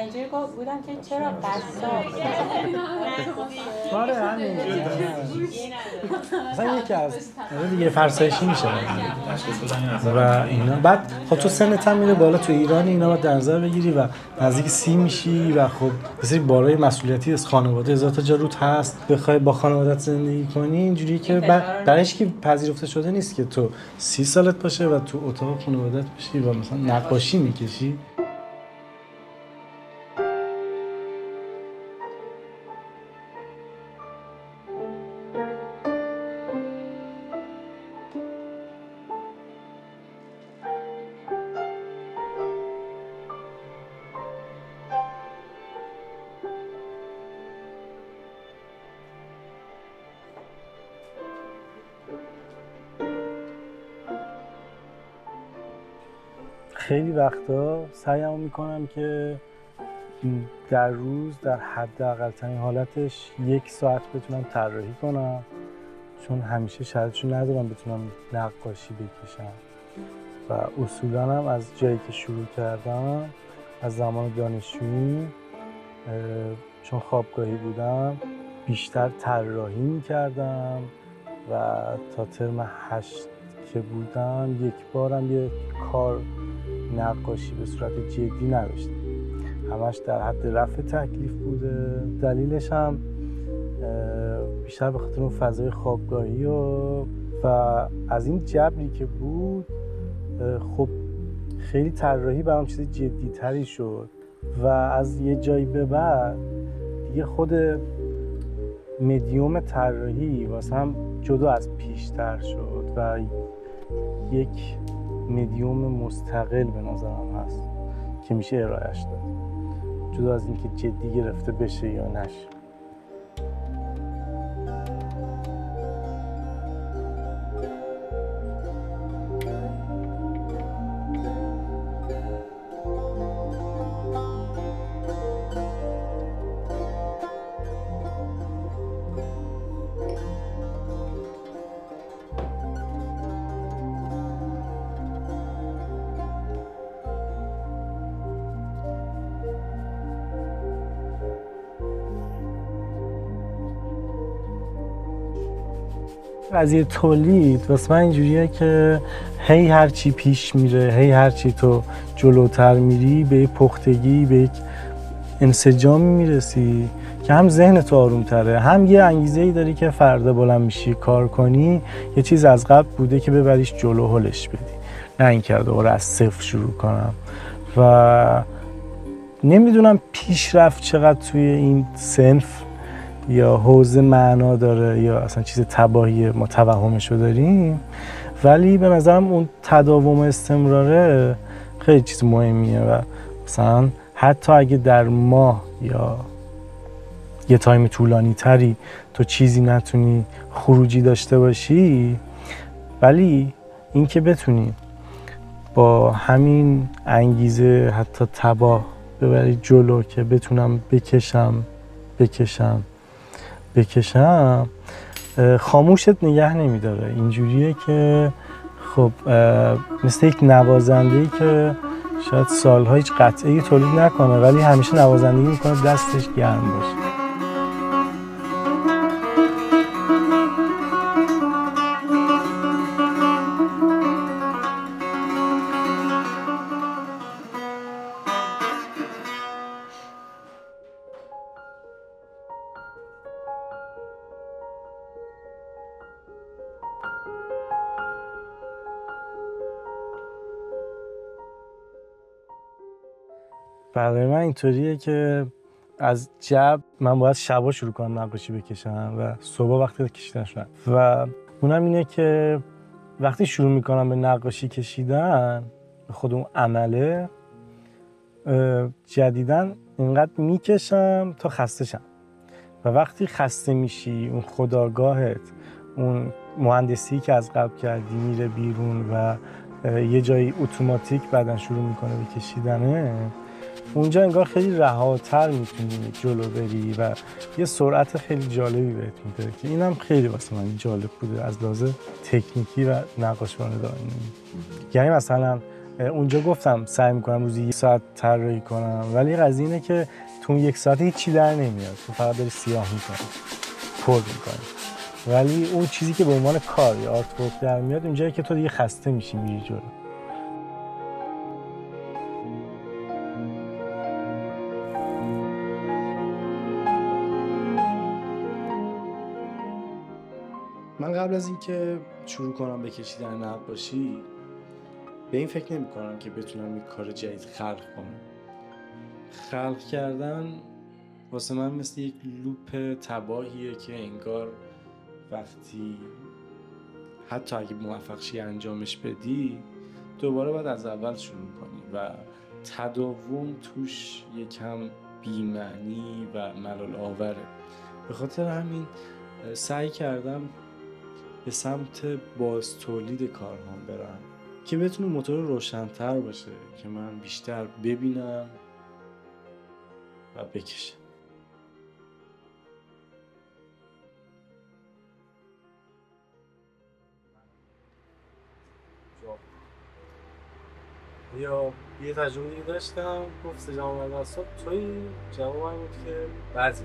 اینجوری بودم که چرا قصاب آره همین مثلا یکی از دیگه فرسایشی میشه و اینا. بعد خب تو سنت هم میره بالا، تو ایران اینا باید در نظر بگیری و نزدیک 30 میشی و خب بسیار بالای مسئولیتی از خانواده، هزار تا جا روت هست، بخوای با خانوادت زندگی کنی اینجوری که درش که پذیرفته شده نیست که تو 30 سالت باشه و تو اتاق خانوادت باشی و مثلا نقاشی میکشی. خیلی وقتا سعیمو میکنم که در روز در حداقل ترین حالتش 1 ساعت بتونم طراحی کنم، چون همیشه شرایطشو ندارم بتونم نقاشی بکشم و اصولا هم از جایی که شروع کردم از زمان دانشجویی چون خوابگاهی بودم بیشتر طراحی میکردم و تا ترم 8 که بودم 1 بارم یه کار نقاشی به صورت جدی نداشتم، همش در حد رفع تکلیف بوده. دلیلش هم بیشتر به خاطر اون فضای خوابگاهی و از این جبری که بود خب خیلی طراحی برام چیز جدی تری شد و از یه جایی به بعد دیگه خود مدیوم طراحی واسم جدا از پیشتر شد و یک مدیوم مستقل به نظرم هست که میشه ارائهش داد، جدا از اینکه جدی گرفته بشه یا نشه. قضیه تولید واسه من اینجوریه که هی هرچی پیش میره، هی هرچی تو جلوتر میری به یک پختگی، به یک انسجامی میرسی که هم ذهن تو آرومتره، هم یه انگیزه‌ای داری که فردا بلند میشی کار کنی، یه چیز از قبل بوده که ببریش جلو هلش بدی، نه اینکه دوباره از صفر شروع کنم. و نمیدونم پیشرفت چقدر توی این صنف یا حوزه معنا داره یا اصلا چیز تباهی ما توهمشو داریم، ولی به نظرم اون تداوم استمراره خیلی چیز مهمیه و مثلا حتی اگه در ماه یا یه تایم طولانی تری تو چیزی نتونی خروجی داشته باشی، ولی اینکه بتونی با همین انگیزه حتی تباه ببری جلو که بتونم بکشم خاموشت نگه نمیداره. اینجوریه که خب مثل یک نوازنده‌ای که شاید سال‌ها هیچ قطعه‌ای تولید نکنه ولی همیشه نوازندگی میکنه دستش گرم باشه. برای من اینطوریه که از جبر من باید شبا شروع کنم نقاشی بکشم و صبح وقتی کشیدن شدن و اونم اینه که وقتی شروع میکنم به نقاشی کشیدن به خود اون عمله جدیدن اینقدر میکشم تا خسته شم و وقتی خسته میشی اون خودآگاهت، اون مهندسی که از قبل کردی میره بیرون و یه جایی اتوماتیک بعدن شروع میکنه به کشیدنه، اونجا انگار خیلی رهاتر میتونی جلو بری و یه سرعت خیلی جالبی بهت میده که اینم خیلی واسه من جالب بوده از لحاظ تکنیکی و نقاشی‌بانی. یعنی مثلا اونجا گفتم سعی میکنم روزی 1 ساعت طراحی کنم، ولی قضیه اینه که تو اون 1 ساعت هیچی در نمیاد، تو فقط داری سیاه میکنی، پر میکنی. ولی اون چیزی که به عنوان کار یا آرت ورک در میاد اونجایی که تو دیگه خسته میشی میری جلو. من قبل از اینکه شروع کنم به کشیدن نقاشی به این فکر نمی کنم که بتونم یک کار جدید خلق کنم. خلق کردن واسه من مثل یک لوپ تباهیه که انگار وقتی حتی اگه موفق شی انجامش بدی دوباره باید از اول شروع کنی و تداوم توش یکم بی‌معنی و ملال آوره. به خاطر همین سعی کردم به سمت باز تولید کارهام برم که بتونه موتور روشن‌تر باشه، که من بیشتر ببینم و بکشم. یا یه تجربه داشتم، گفت سجام اول صبح توی جوابم بود که بعضی